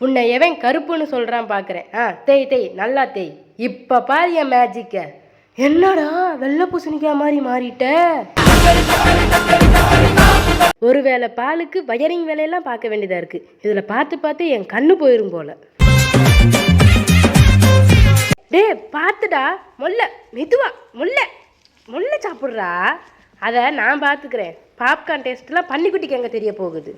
உன்னை எவன் கருப்புன்னு சொல்கிறான் பார்க்குறேன். தேய் தேய் நல்லா தேய். இப்போ பாரு என் மேஜிக்க. என்னடா வெள்ளை பூசணிக்காய் மாதிரி மாறிட்ட. ஒருவேளை பாலுக்கு வயரிங் வேலையெல்லாம் பார்க்க வேண்டியதாக இருக்குது. இதில் பார்த்து பார்த்து என் கண்ணு போயிடும் போல. டே பார்த்துடா முல்லை மெதுவா முல்லை சாப்பிட்றா. அதை நான் பார்த்துக்கிறேன். பாப்கார்ன் டேஸ்ட்லாம் பன்னிக்குட்டிக்கு எங்கே தெரிய போகுது.